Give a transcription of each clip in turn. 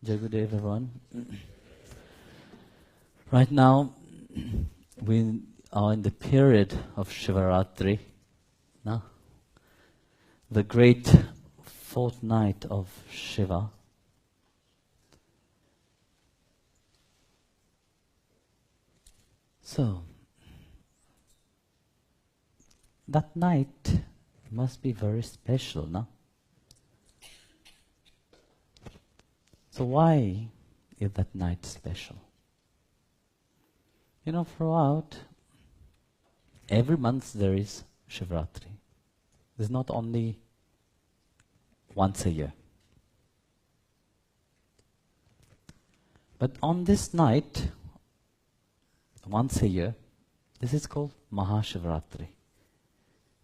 Jai Gurudev, everyone. Right now, we are in the period of Shivaratri, no? The great fortnight of Shiva. So, that night must be very special, no? So why is that night special? You know, throughout every month there is Shivaratri. There's not only once a year. But on this night, once a year, this is called Maha Shivaratri,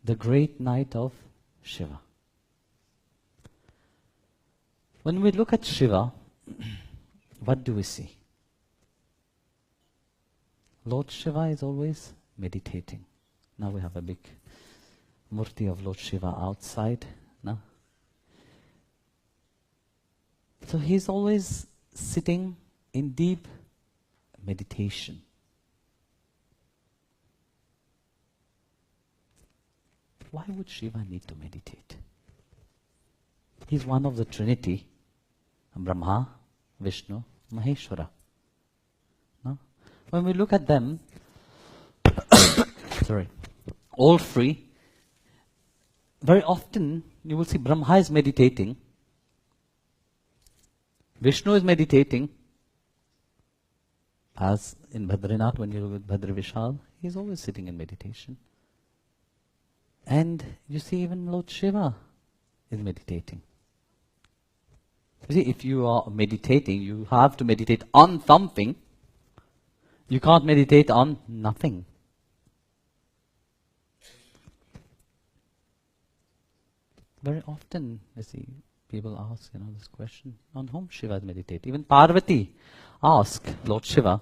the great night of Shiva. When we look at Shiva, what do we see? Lord Shiva is always meditating. Now we have a big murti of Lord Shiva outside. No? So he's always sitting in deep meditation. Why would Shiva need to meditate? He's one of the Trinity, Brahma, Vishnu, Maheshwara. No? When we look at them, all three, very often you will see Brahma is meditating, Vishnu is meditating, as in Badrinath, when you look at Badri Vishal, he's always sitting in meditation. And you see even Lord Shiva is meditating. You see, if you are meditating, you have to meditate on something. You can't meditate on nothing. Very often, you see, people ask, this question, on whom Shiva is meditating. Even Parvati asked Lord Shiva,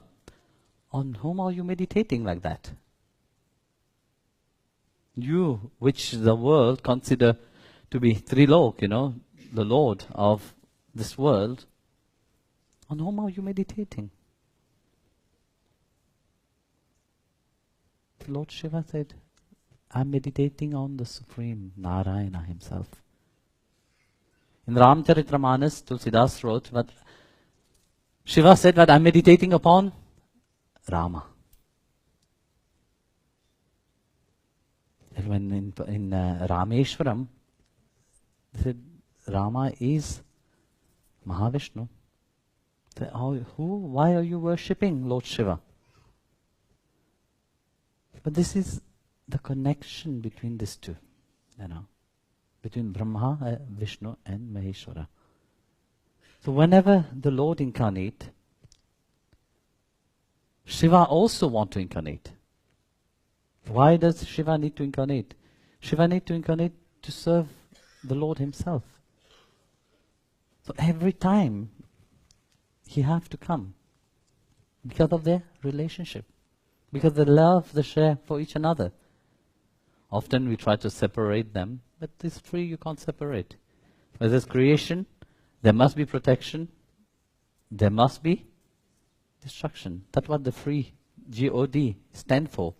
on whom are you meditating like that? You, which the world consider to be Trilok, the Lord of this world, on whom are you meditating? Lord Shiva said, I'm meditating on the Supreme Narayana himself. In Ramcharitramanas, Tulsidas wrote that Shiva said that I'm meditating upon Rama. And when in Rameshwaram, they said Rama is Mahavishnu. They said, why are you worshipping Lord Shiva? But this is the connection between these two, between Brahma, Vishnu and Maheshwara. So whenever the Lord incarnate, Shiva also want to incarnate. Why does Shiva need to incarnate? Shiva need to incarnate to serve the Lord himself. So every time he have to come because of their relationship, because the love they share for each another. Often we try to separate them, but these three you can't separate. Where there's creation, there must be protection, there must be destruction. That's what the three G-O-D stand for.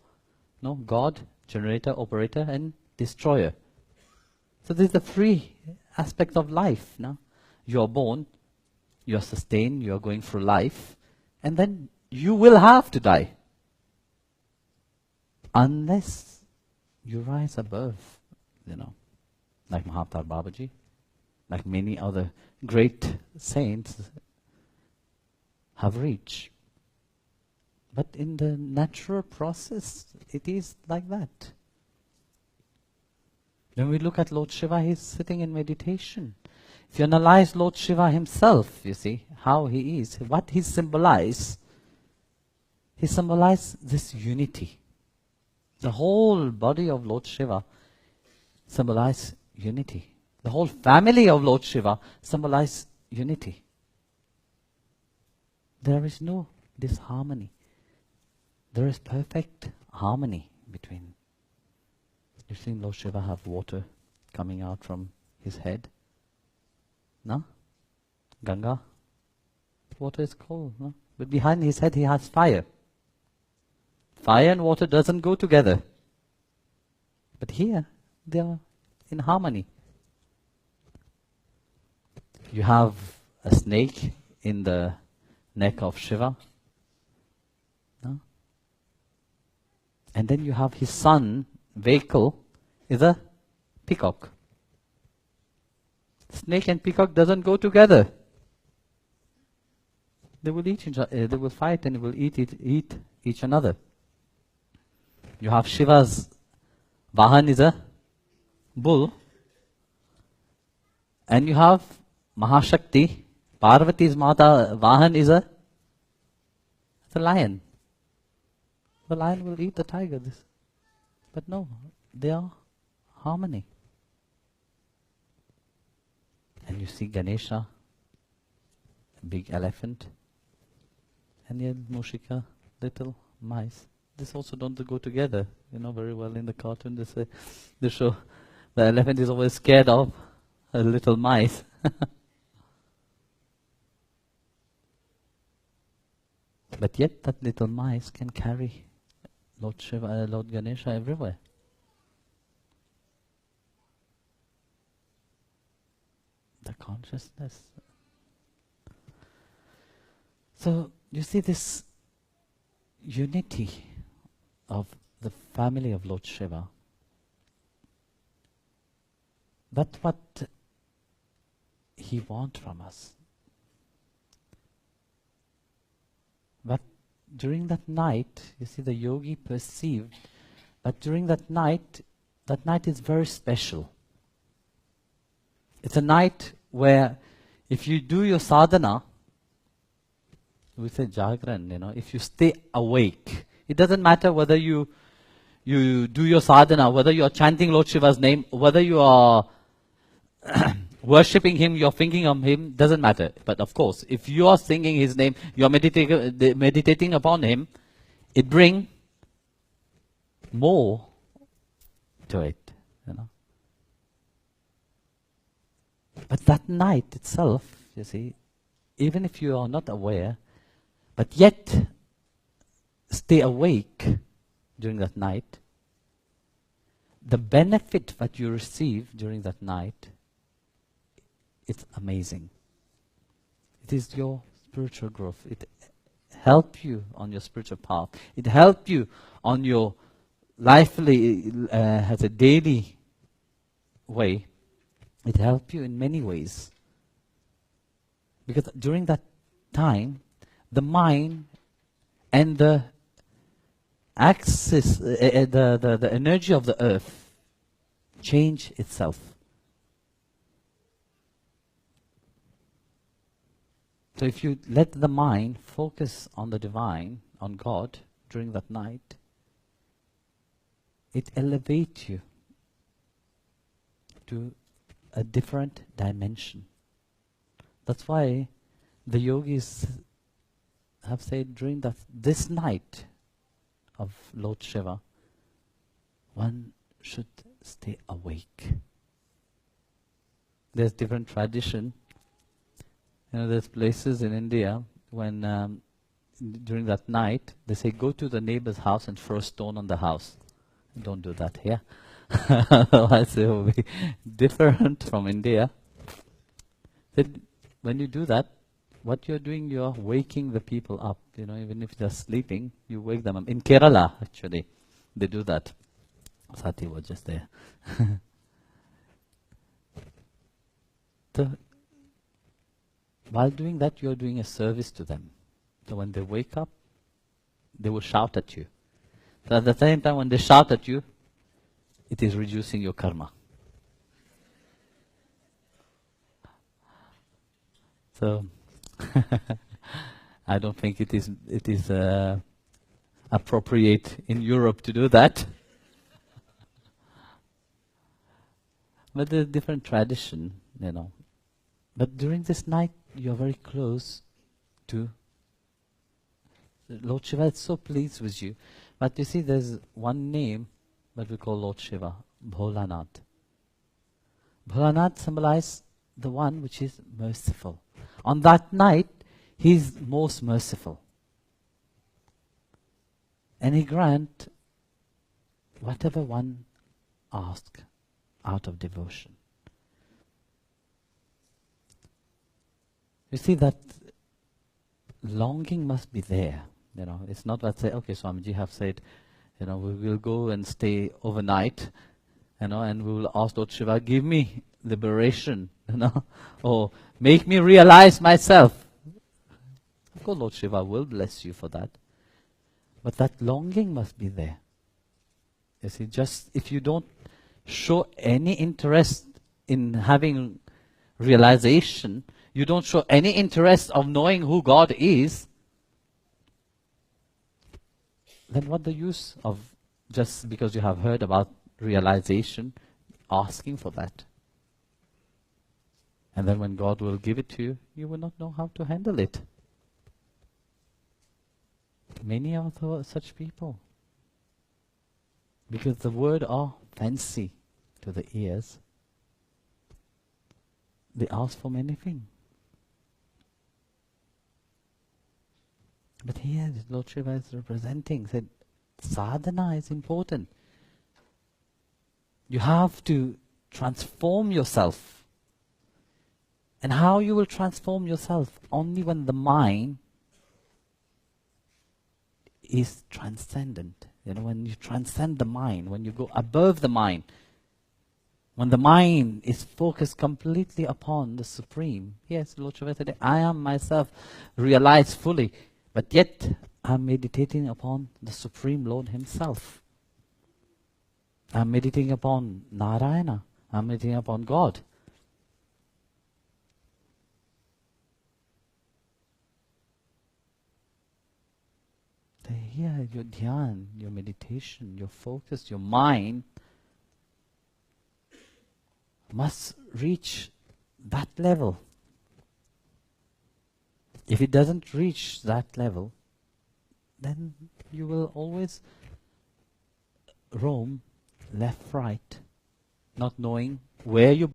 No, God, generator, operator, and destroyer. So these are the three aspects of life. No? You are born, you are sustained, you are going through life, and then you will have to die. Unless you rise above, like Mahaavatar Babaji, like many other great saints have reached. But in the natural process, it is like that. When we look at Lord Shiva, he's sitting in meditation. If you analyze Lord Shiva himself, you see, how he is, what he symbolizes this unity. The whole body of Lord Shiva symbolizes unity. The whole family of Lord Shiva symbolizes unity. There is no disharmony. There is perfect harmony between. You've seen Lord Shiva have water coming out from his head. No? Ganga. water is cold. No? But behind his head he has fire. Fire and water doesn't go together. But here, they are in harmony. You have a snake in the neck of Shiva. No? And then you have his son, vehicle, is a peacock. Snake and peacock doesn't go together. They will they will fight and they will eat each another. You have Shiva's Vahan is a bull, and you have Mahashakti, Parvati's Mata Vahan is a lion. The lion will eat the tiger. But no, they are harmony. And you see Ganesha, a big elephant, and yet Mushika, little mice. This also don't go together. You know very well in the cartoon they show the elephant is always scared of a little mice. But yet that little mice can carry Lord Shiva, Lord Ganesha everywhere. The consciousness. So you see this unity of the family of Lord Shiva. That's what he wants from us. But during that night, you see the yogi perceived, but during that night is very special. It's a night where if you do your sadhana, we say jagran, if you stay awake, it doesn't matter whether you do your sadhana, whether you are chanting Lord Shiva's name, whether you are worshipping him, you're thinking of him, doesn't matter. But of course, if you are singing his name, you are meditating upon him, it brings more to it, But that night itself, you see, even if you are not aware, but yet stay awake during that night, the benefit that you receive during that night, it's amazing. It is your spiritual growth. It helps you on your spiritual path. It helps you on your lively, as a daily way. It helps you in many ways. Because during that time, the mind and the axis, the energy of the earth change itself. So if you let the mind focus on the divine, on God, during that night, it elevates you to a different dimension. That's why the yogis have said during this night of Lord Shiva, one should stay awake. There's different tradition. There's places in India when during that night they say go to the neighbor's house and throw a stone on the house. Don't do that here. Otherwise it will be different from India. Then when you do that, what you're doing, you're waking the people up. Even if they're sleeping, you wake them up. In Kerala, actually, they do that. Sati was just there. While doing that, you're doing a service to them. So when they wake up, they will shout at you. So at the same time, when they shout at you, it is reducing your karma. So I don't think it is appropriate in Europe to do that. But there's different tradition, But during this night, you're very close to Lord Shiva. Is so pleased with you. But you see, there's one name that we call Lord Shiva, Bholanath. Bholanath symbolizes the one which is merciful. On that night, He's most merciful. And He grant whatever one asks out of devotion. You see, that longing must be there. It's not that say, okay, Swamiji have said, we will go and stay overnight, and we will ask Lord Shiva, give me liberation, or make me realize myself. Of course, Lord Shiva will bless you for that. But that longing must be there. You see, just if you don't show any interest in having realization, you don't show any interest of knowing who God is, then what the use of just because you have heard about realization, asking for that? And then when God will give it to you, you will not know how to handle it. Many are such people. Because the word are fancy to the ears. They ask for many things. But here Lord Shiva is representing, said sadhana is important. You have to transform yourself. And how you will transform yourself? Only when the mind is transcendent. When you transcend the mind, when you go above the mind, when the mind is focused completely upon the Supreme. Yes, Lord Shiva said, I am myself realized fully, but yet I am meditating upon the Supreme Lord Himself. I am meditating upon Narayana. I am meditating upon God. Here, your dhyan, your meditation, your focus, your mind must reach that level. If it doesn't reach that level, then you will always roam left, right, not knowing where you